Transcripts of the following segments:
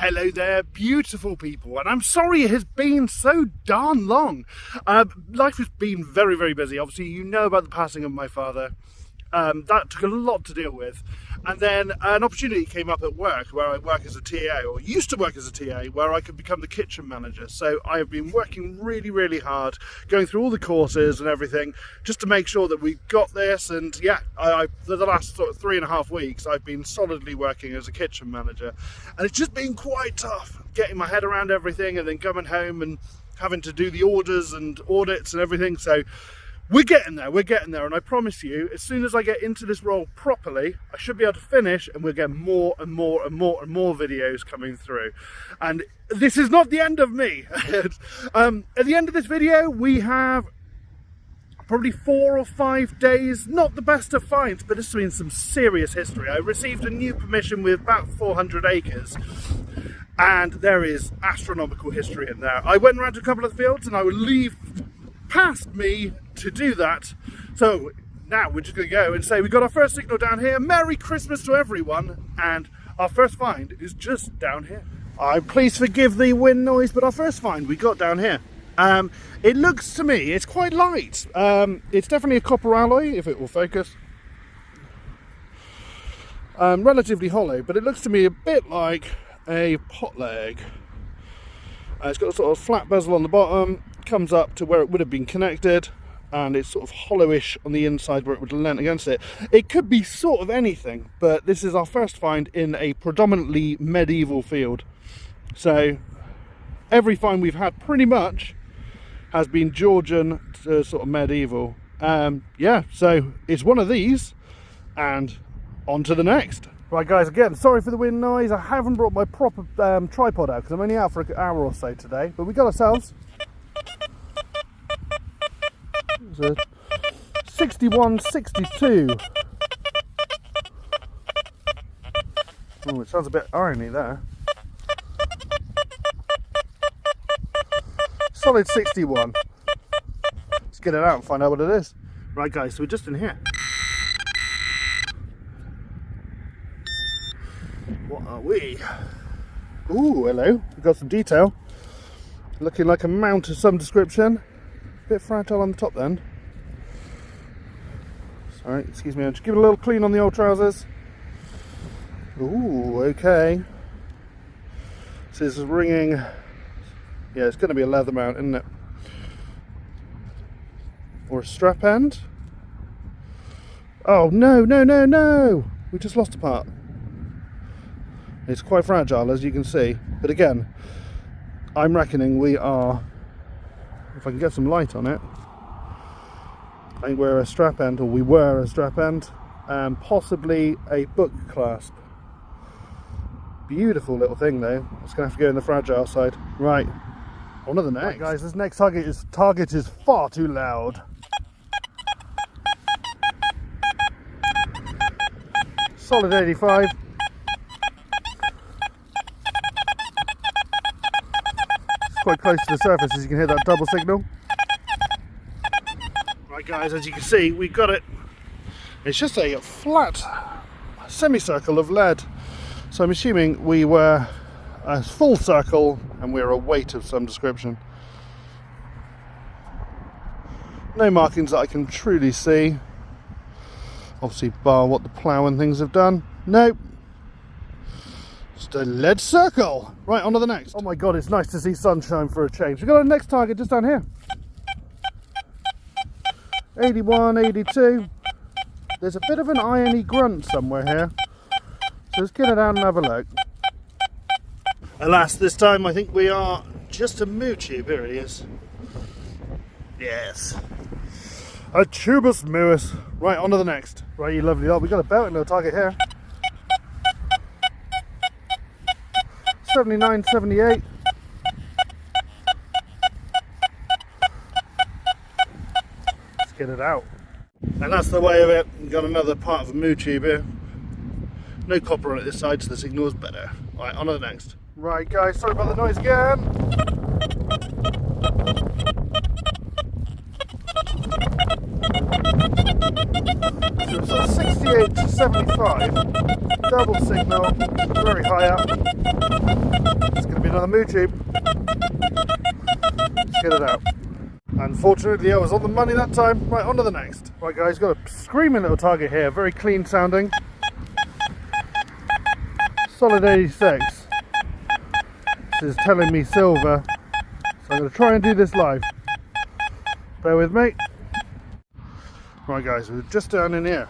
Hello there, beautiful people, and I'm sorry it has been so darn long. Life has been very, very busy. Obviously, you know about the passing of my father. That took a lot to deal with. And then an opportunity came up at work where I work as a TA, or used to work as a TA, where I could become the kitchen manager. So I have been working really, really hard, going through all the courses and everything, just to make sure that we got this. And yeah, for the last sort of 3.5 weeks, I've been solidly working as a kitchen manager. And it's just been quite tough, getting my head around everything and then coming home and having to do the orders and audits and everything. So we're getting there, and I promise you, as soon as I get into this role properly, I should be able to finish, and we'll get more and more and more and more videos coming through. And this is not the end of me. At the end of this video, we have probably 4 or 5 days, not the best of finds, but it's been some serious history. I received a new permission with about 400 acres. And there is astronomical history in there. I went around to a couple of the fields, and I will leave past me to do that. So now we're just going to go and say we got our first signal down here. Merry Christmas to everyone, and our first find is just down here. Please forgive the wind noise, but our first find we got down here. It looks to me, it's quite light. It's definitely a copper alloy, if it will focus. Relatively hollow, but it looks to me a bit like a pot leg. It's got a sort of flat bezel on the bottom, comes up to where it would have been connected, and it's sort of hollowish on the inside where it would have leant against it. It could be sort of anything, but this is our first find in a predominantly medieval field. So every find we've had pretty much has been Georgian to sort of medieval. Yeah, so it's one of these, and on to the next. Right guys, again, sorry for the wind noise. I haven't brought my proper tripod out because I'm only out for an hour or so today, but we got ourselves a 6162. Oh, it sounds a bit irony there. Solid 61. Let's get it out and find out what it is. Right guys, so we're just in here. What are we? Ooh, hello. We've got some detail. Looking like a mount of some description. A bit fragile on the top then. Sorry, excuse me. I'll just give it a little clean on the old trousers. Ooh, okay. This is ringing. Yeah, it's going to be a leather mount, isn't it? Or a strap end. Oh, no, no, no, no. We just lost a part. It's quite fragile, as you can see, but again, I'm reckoning we are, if I can get some light on it, I think we're a strap end, or we were a strap end, and possibly a book clasp. Beautiful little thing though. It's going to have to go in the fragile side. Right, on to the next. Right, guys, this next target is far too loud. Solid 85. Quite close to the surface, as you can hear that double signal. Right guys, as you can see, we got it. It's just a flat semicircle of lead. So I'm assuming we were a full circle and we're a weight of some description. No markings that I can truly see. Obviously bar what the plough and things have done. Nope. Just a lead circle. Right, on to the next. Oh my god, it's nice to see sunshine for a change. We've got our next target just down here. 81, 82. There's a bit of an irony grunt somewhere here. So let's get it out and have a look. Alas, this time I think we are just a moo tube. Here it is. Yes. A tubus muus. Right, on to the next. Right, you lovely lot. We've got a belting little target here. 79, 78. Let's get it out. And that's the way of it. We've got another part of a moo tube here. No copper on it this side, so the signal is better. Right, on to the next. Right guys, sorry about the noise again. So it's a 68 to 75. Double signal, very high up. Could be another moo tube. Let's get it out. Unfortunately, I was on the money that time. Right, on to the next. Right guys, got a screaming little target here. Very clean sounding. Solid 86. This is telling me silver. So I'm going to try and do this live. Bear with me. Right guys, we're just down in here.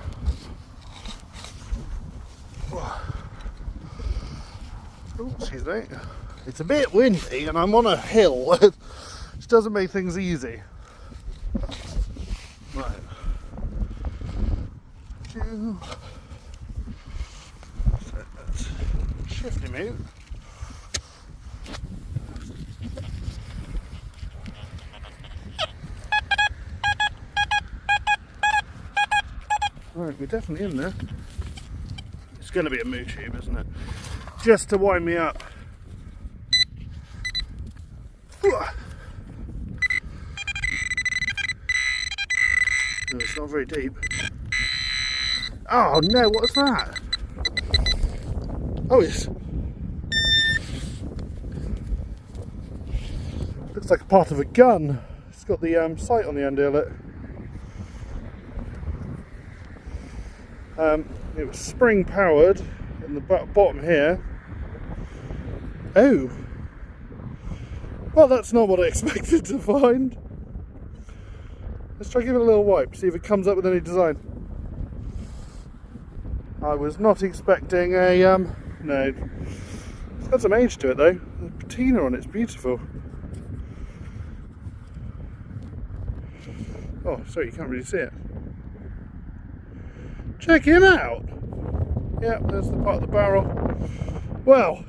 Oh, excuse me. It's a bit windy and I'm on a hill, which doesn't make things easy. Right. So let's shift him out. Right, we're definitely in there. It's going to be a moo tube, isn't it? Just to wind me up. No, it's not very deep. Oh no, what's that? Oh, it's... looks like a part of a gun. It's got the sight on the end of it. It was spring powered in the bottom here. Oh, well, that's not what I expected to find. Let's try give it a little wipe, see if it comes up with any design. I was not expecting a no. It's got some age to it though. The patina on it's beautiful. Oh, sorry, you can't really see it. Check him out! Yeah, there's the part of the barrel. Well,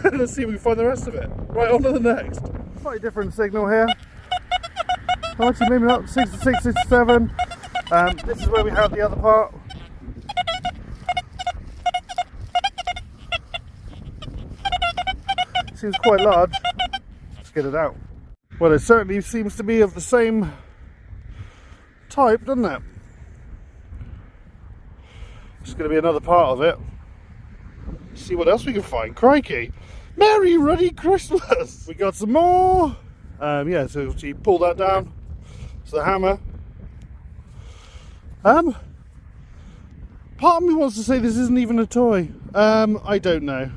let's see if we can find the rest of it. Right, on to the next. Slightly different signal here. How much are moving up? 66, 67. This is where we have the other part. Seems quite large. Let's get it out. Well, it certainly seems to be of the same type, doesn't it? It's going to be another part of it. See what else we can find. Crikey! Merry Ruddy Christmas! We got some more. Yeah, so you pull that down. It's the hammer. Part of me wants to say this isn't even a toy. I don't know.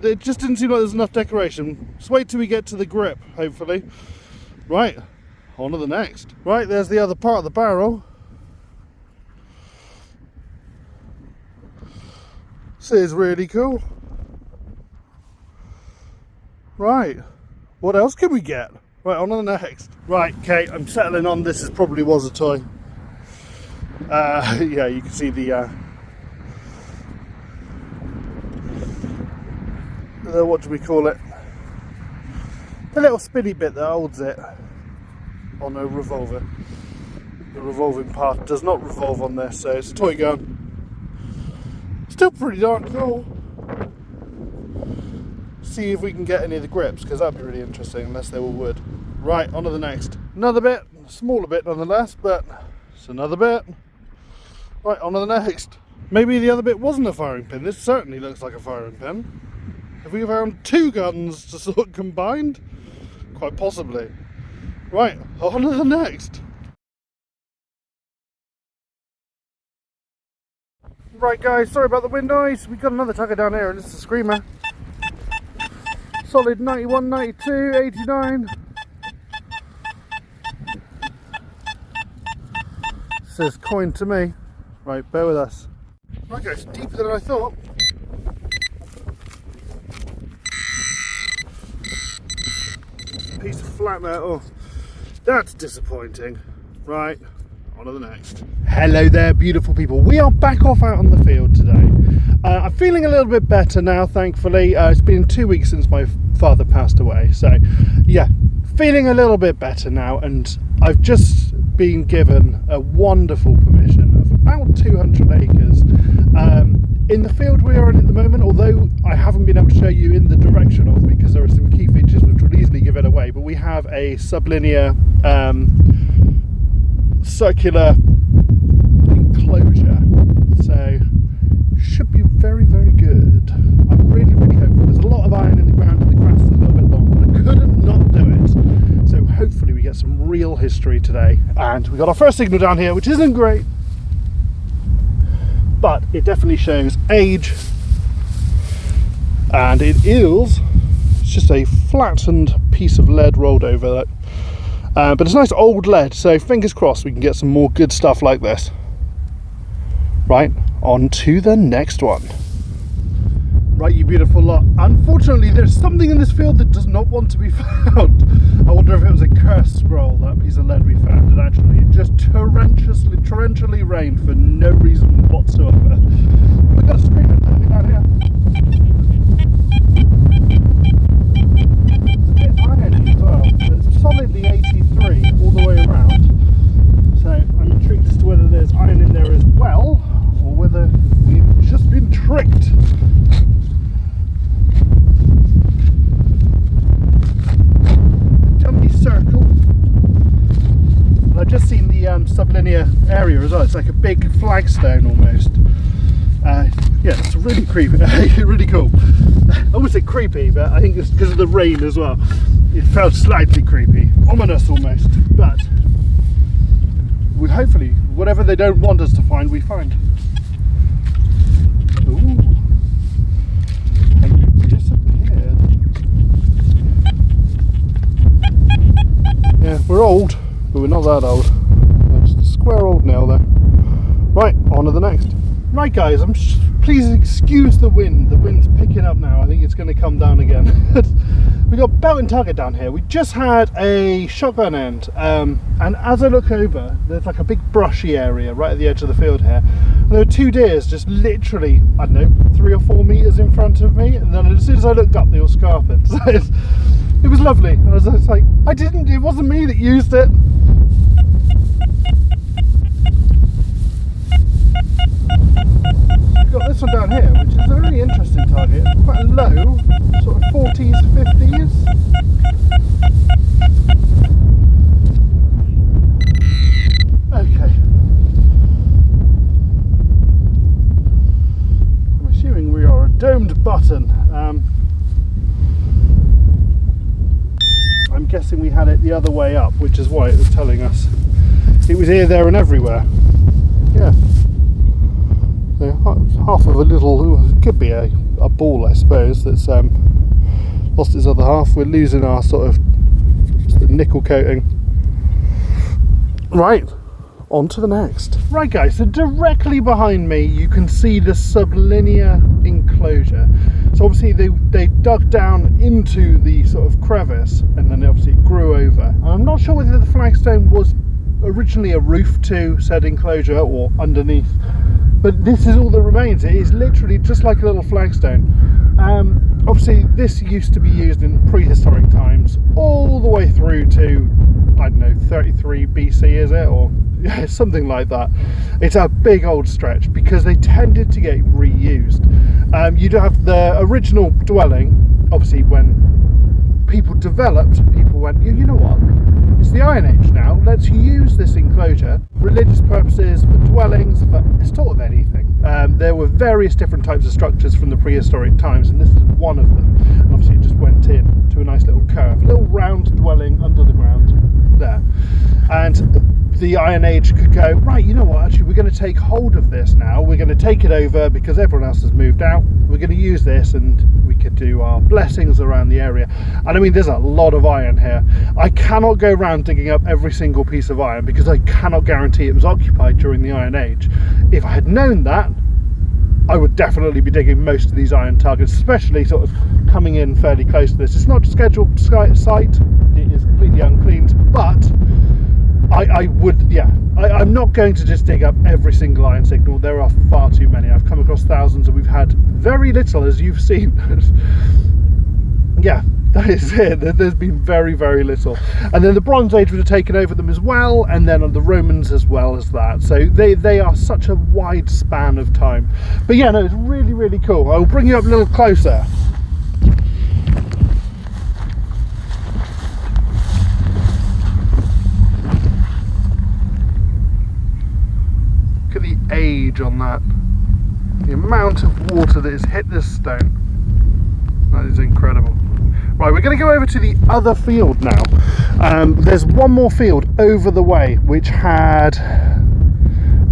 It just didn't seem like there's enough decoration. Let's wait till we get to the grip, hopefully. Right, on to the next. Right, there's the other part of the barrel. This is really cool. Right, what else can we get? Right, on to the next. Right, Kate, I'm settling on this. Is probably was a toy. Yeah, you can see the what do we call it? The little spinny bit that holds it on a revolver. The revolving part does not revolve on this, so it's a toy gun. Still pretty darn cool. See if we can get any of the grips, because that'd be really interesting, unless they were wood. Right, on to the next. Another bit, a smaller bit nonetheless, but it's another bit. Right, on to the next. Maybe the other bit wasn't a firing pin. This certainly looks like a firing pin. Have we found two guns to sort of combined? Quite possibly. Right, on to the next. Right guys, sorry about the wind noise. We've got another tugger down here and it's a screamer. Solid 91, 92, 89. Says coin to me. Right, bear with us. Right guys, deeper than I thought. Piece of flat metal. That's disappointing. Right, on to the next. Hello there, beautiful people. We are back off out on the field today. I'm feeling a little bit better now, thankfully. It's been 2 weeks since my father passed away, so yeah, feeling a little bit better now, and I've just been given a wonderful permission of about 200 acres in the field we are in at the moment, although I haven't been able to show you in the direction of, because there are some key features which would easily give it away, but we have a sublinear circular enclosure, so should be very, very good. I'm really, really hopeful. There's a lot of iron in the ground and the grass is a little bit real history today. And we got our first signal down here, which isn't great, but it definitely shows age. And it's just a flattened piece of lead rolled over that. But it's nice old lead, so fingers crossed we can get some more good stuff like this. Right, on to the next one. Right, you beautiful lot. Unfortunately, there's something in this field that does not want to be found. I wonder if it was a cursed scroll, that piece of lead we found, and actually it just torrentially rained for no reason whatsoever. We've got a screaming down here. It's a bit irony as well. It's solidly 83 all the way around. So I'm intrigued as to whether there's iron in there as well, or whether we've just been tricked. Circle. I've just seen the sublinear area as well. It's like a big flagstone almost. Yeah, it's really creepy. Really cool. I would say creepy, but I think it's because of the rain as well. It felt slightly creepy, ominous almost. But we hopefully, whatever they don't want us to find, we find. Ooh. And you disappeared. Yeah, we're old, but we're not that old. Just a square old nail there. Right, on to the next. Right guys, please excuse the wind. The wind's picking up now. I think it's going to come down again. We got belt and target down here. We just had a shotgun end, and as I look over, there's like a big brushy area right at the edge of the field here. And there were two deers just literally, I don't know, 3 or 4 meters in front of me, and then as soon as I looked up, they all scarpered. So it was lovely. I was like, it wasn't me that used it. We've got this one down here, which is a really interesting target. Quite low, sort of 40s, 50s. Okay. I'm assuming we are a domed button. I'm guessing we had it the other way up, which is why it was telling us it was here, there and everywhere. Yeah. So half of a little, it could be a ball I suppose, that's lost its other half. We're losing our sort of nickel coating. Right, on to the next. Right guys, so directly behind me you can see the sublinear enclosure. So obviously they dug down into the sort of crevice, and then obviously it grew over. And I'm not sure whether the flagstone was originally a roof to said enclosure or underneath, but this is all that remains. It is literally just like a little flagstone. Obviously this used to be used in prehistoric times all the way through to, I don't know, 33 BC is it, or yeah, something like that. It's a big old stretch because they tended to get reused. You'd have the original dwelling. Obviously when people developed, people went, you know what, it's the Iron Age now, let's use this enclosure, religious purposes, for dwellings, for sort of anything. There were various different types of structures from the prehistoric times, and this is one of them. And obviously it just went in to a nice little curve, a little round dwelling under the ground there. And the Iron Age could go, right, you know what, actually we're going to take hold of this now, we're going to take it over because everyone else has moved out, we're going to use this and we could do our blessings around the area. And I mean, there's a lot of iron here. I cannot go around digging up every single piece of iron because I cannot guarantee it was occupied during the Iron Age. If I had known that, I would definitely be digging most of these iron targets, especially sort of coming in fairly close to this. It's not a scheduled site, it is completely uncleaned, but I would, yeah, I'm not going to just dig up every single iron signal. There are far too many. I've come across thousands and we've had very little, as you've seen. Yeah, that is it. There's been very, very little. And then the Bronze Age would have taken over them as well, and then the Romans as well as that. So they are such a wide span of time. But yeah, no, it's really, really cool. I'll bring you up a little closer. Look at the age on that. The amount of water that has hit this stone. That is incredible. Right, Right, we're going to go over to the other field now. There's one more field over the way which had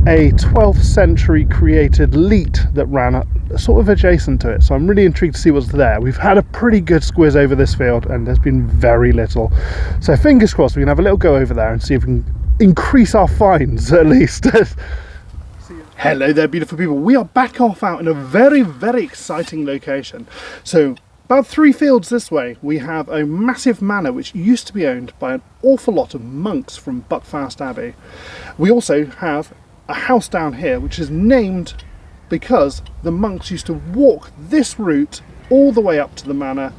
a 12th century created leat that ran sort of adjacent to it, so I'm really intrigued to see what's there. We've had a pretty good squiz over this field and there's been very little, so fingers crossed we can have a little go over there and see if we can increase our finds at least. Hello there, beautiful people. We are back off out in a very, very exciting location. So about 3 fields this way we have a massive manor which used to be owned by an awful lot of monks from Buckfast Abbey. We also have a house down here which is named because the monks used to walk this route all the way up to the manor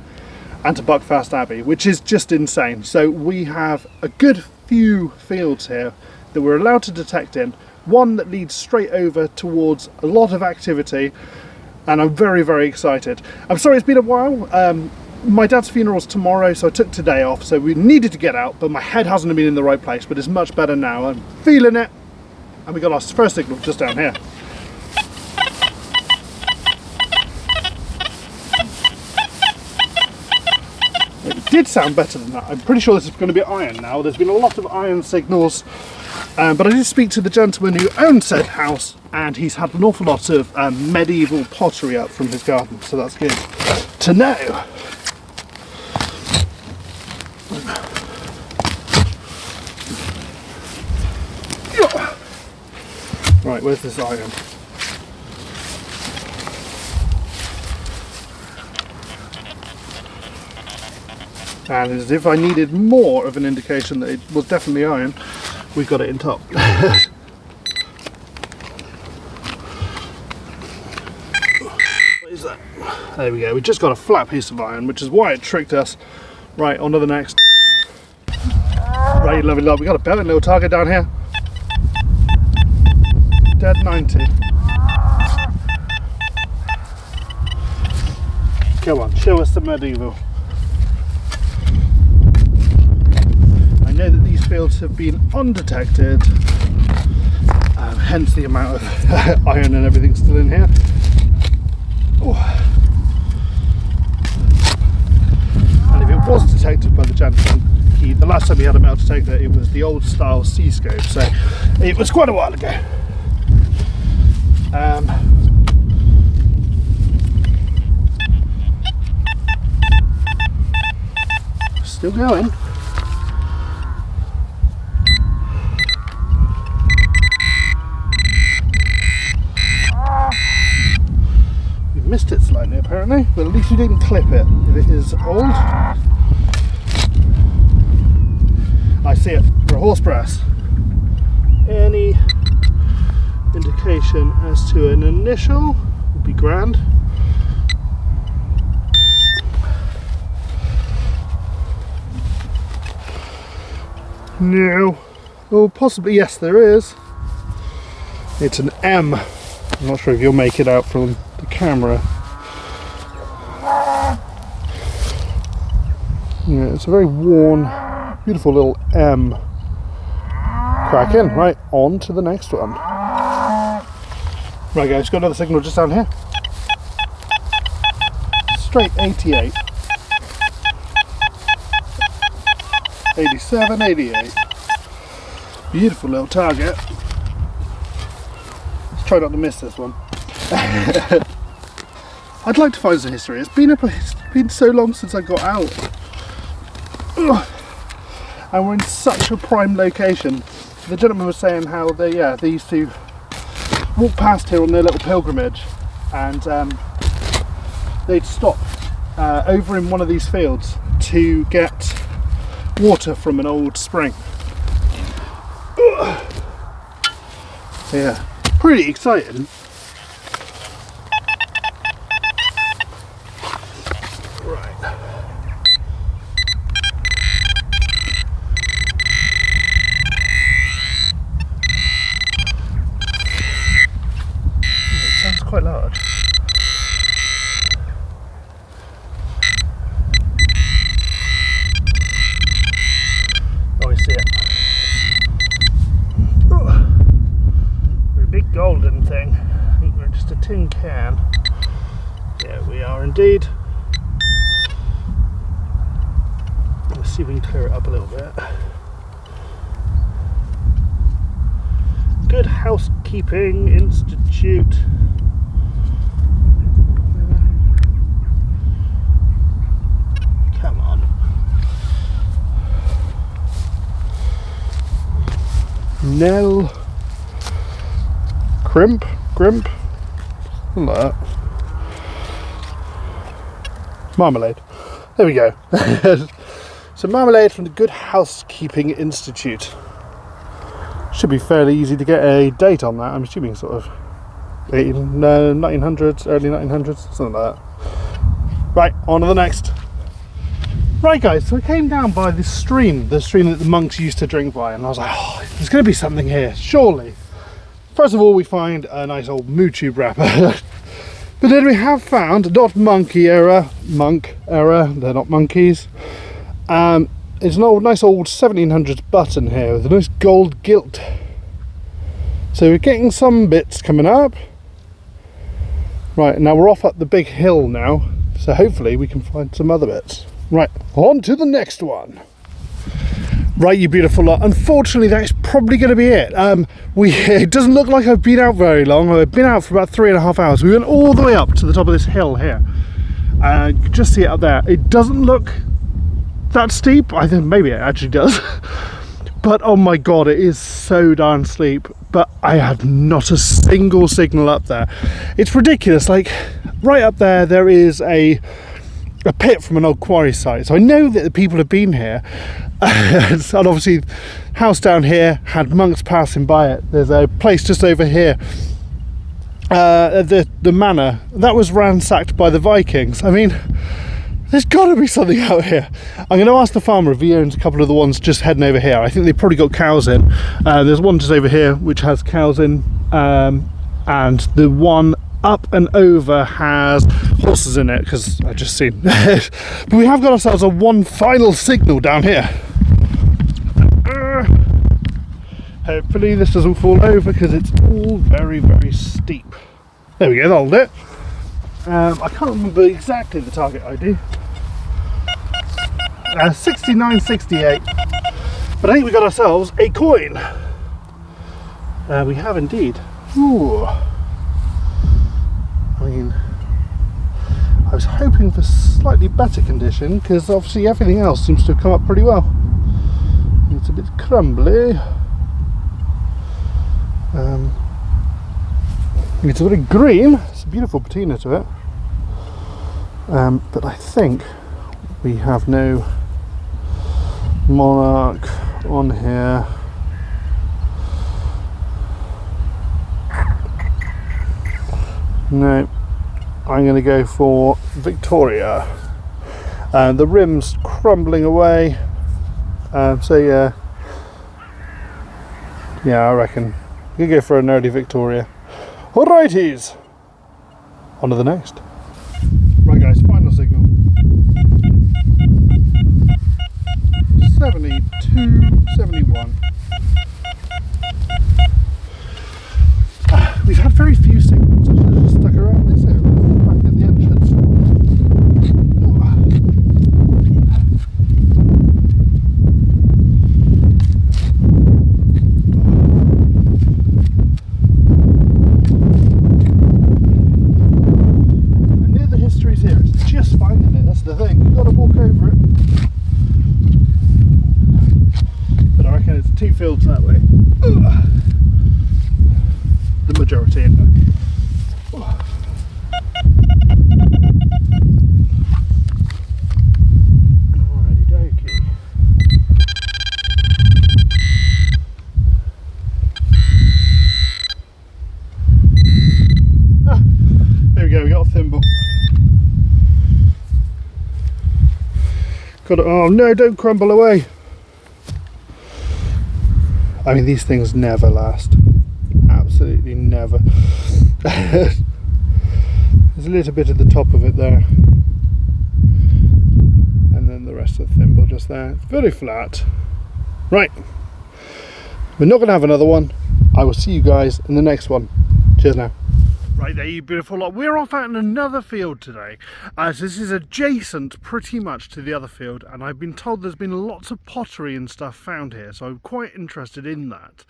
and to Buckfast Abbey, which is just insane. So we have a good few fields here that we're allowed to detect in, one that leads straight over towards a lot of activity, and I'm very, very excited. I'm sorry it's been a while. My dad's funeral's tomorrow, so I took today off, so we needed to get out, but my head hasn't been in the right place, but it's much better now. I'm feeling it. And we got our first signal just down here. It did sound better than that. I'm pretty sure this is going to be iron now. There's been a lot of iron signals, but I did speak to the gentleman who owns said house, and he's had an awful lot of medieval pottery out from his garden, so that's good to know. Right, where's this iron? And as if I needed more of an indication that it was definitely iron, we've got it in top. What is that? There we go, we just got a flat piece of iron, which is why it tricked us. Right, on to the next. Right, lovely love, we got a belly little target down here. Dead 90. Come on, show us the medieval. I know that these fields have been undetected, hence the amount of iron and everything still in here. Oh. And if it was detected by the gentleman, the last time he had a metal detector, it was the old style C-scope, so it was quite a while ago. Still going. We've missed it slightly apparently, but at least we didn't clip it. If it is old, I see it for a horse brass. Any indication as to an initial would be grand. No. Oh, possibly, yes, there is. It's an M. I'm not sure if you'll make it out from the camera. Yeah, it's a very worn, beautiful little M. Crack in. Right, on to the next one. Right guys, got another signal just down here. Straight 88. 87, 88. Beautiful little target. Let's try not to miss this one. I'd like to find some history. It's been so long since I got out. Ugh. And we're in such a prime location. The gentleman was saying how they used to walk past here on their little pilgrimage, and they'd stop over in one of these fields to get water from an old spring. So yeah, pretty exciting. Right. It sounds quite large. Oh, I see it. We're a big golden thing. I think we're just a tin can. Yeah, we are indeed. see if we can clear it up a little bit. Good Housekeeping Institute. Come on. Nell. Grimp. Something like that. Marmalade. There we go. So Marmalade from the Good Housekeeping Institute. Should be fairly easy to get a date on that. I'm assuming sort of 1900s, early 1900s, something like that. Right, on to the next. Right guys, so I came down by this stream, the stream that the monks used to drink by, and I was like, oh, there's going to be something here, surely. First of all, we find a nice old moo tube wrapper. But then we have found, not monk era, they're not monkeys. It's an old, nice old 1700s button here with a nice gold gilt. So we're getting some bits coming up. Right, now we're off up the big hill now, so hopefully we can find some other bits. Right, on to the next one. Right, you beautiful lot. Unfortunately, that is probably going to be it. It doesn't look like I've been out very long. I've been out for about 3.5 hours. We went all the way up to the top of this hill here. You can just see it up there. It doesn't look that steep. I think maybe it actually does. But oh my god, it is so darn steep. But I had not a single signal up there. It's ridiculous. Like, right up there is a pit from an old quarry site, so I know that the people have been here. And obviously house down here had monks passing by it. There's a place just over here, the manor that was ransacked by the Vikings. I mean, there's got to be something out here. I'm going to ask the farmer if he owns a couple of the ones just heading over here. I think they've probably got cows in. There's one just over here which has cows in, and the one up and over has horses in it, because I just seen. But we have got ourselves a one final signal down here. Hopefully this doesn't fall over because it's all very, very steep. There we go, that'll do it. I can't remember exactly the target ID. 6968. But I think we got ourselves a coin. We have indeed. Ooh. I mean, I was hoping for slightly better condition, because obviously everything else seems to have come up pretty well. It's a bit crumbly. It's a bit of green. It's a beautiful patina to it. But I think we have no monarch on here. No, I'm going to go for Victoria. The rim's crumbling away, so yeah, I reckon we can go for an early Victoria. Alrighties, on to the next. Right guys, final signal. 72, 71. We've had very few signals. I should have just stuck around this area, back at the entrance. I know the history's here, it's just finding it, that's the thing. You've got to walk over it. But I reckon it's 2 fields that way. The majority in there. Alrighty dokey. There we go, we got a thimble. Got it. Oh no, don't crumble away. I mean, these things never last. Absolutely never. There's a little bit at the top of it there, and then the rest of the thimble just there. It's very flat. Right, we're not going to have another one. I will see you guys in the next one. Cheers now. Right there, you beautiful lot. We're off out in another field today. So this is adjacent pretty much to the other field, and I've been told there's been lots of pottery and stuff found here, so I'm quite interested in that.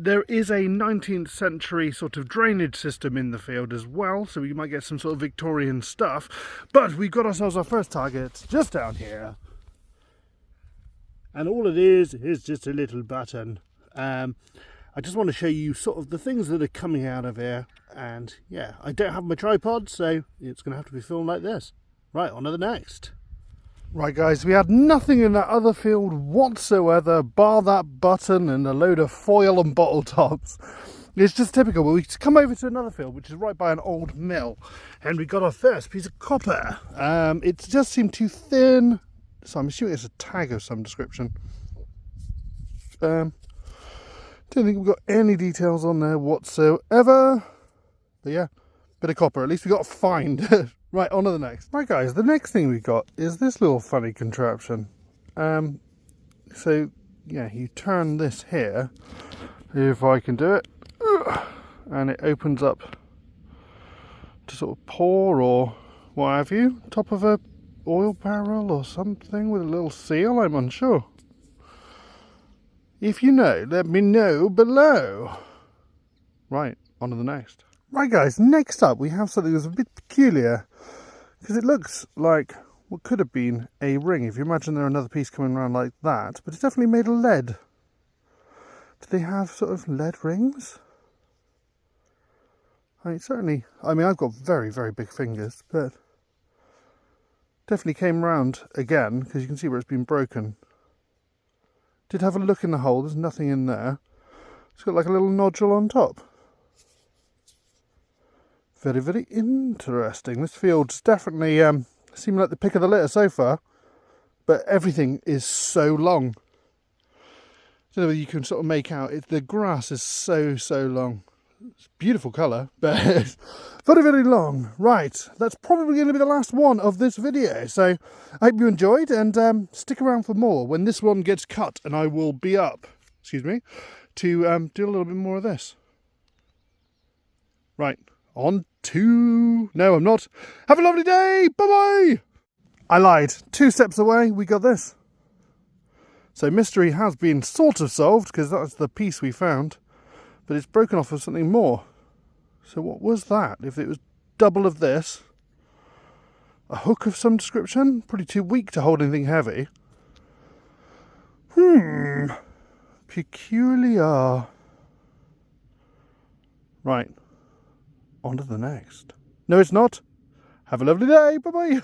There is a 19th century sort of drainage system in the field as well, so we might get some sort of Victorian stuff. But we've got ourselves our first target just down here. And all it is just a little button. I just want to show you sort of the things that are coming out of here. And yeah, I don't have my tripod, so it's going to have to be filmed like this. Right, on to the next. Right guys, we had nothing in that other field whatsoever, bar that button and a load of foil and bottle tops. It's just typical. But we come over to another field, which is right by an old mill. And we got our first piece of copper. It just seemed too thin, so I'm assuming it's a tag of some description. Don't think we've got any details on there whatsoever. But yeah, bit of copper. At least we got a find. Right, on to the next. Right guys, the next thing we got is this little funny contraption. So yeah, you turn this here, if I can do it, and it opens up to sort of pour or what have you, top of a oil barrel or something with a little seal. I'm unsure. If you know, let me know below. Right, on to the next. Right guys, next up we have something that's a bit peculiar, because it looks like what could have been a ring. If you imagine there another piece coming around like that, but it's definitely made of lead. Do they have sort of lead rings? I mean, I've got very, very big fingers, but definitely came around again, because you can see where it's been broken. Did have a look in the hole, there's nothing in there. It's got like a little nodule on top. Very, very interesting. This field's definitely seeming like the pick of the litter so far, but everything is so long. I don't know whether you can sort of make out it. The grass is so long. It's a beautiful colour, but it's very, very long. Right, that's probably going to be the last one of this video. So I hope you enjoyed, and stick around for more when this one gets cut, and I will be up, excuse me, to do a little bit more of this. Right, on to... No, I'm not. Have a lovely day. Bye-bye. I lied. 2 steps away, we got this. So mystery has been sort of solved, because that's the piece we found. But it's broken off of something more. So what was that? If it was double of this, a hook of some description, pretty too weak to hold anything heavy. Peculiar. Right, on to the next. No, it's not. Have a lovely day. Bye bye.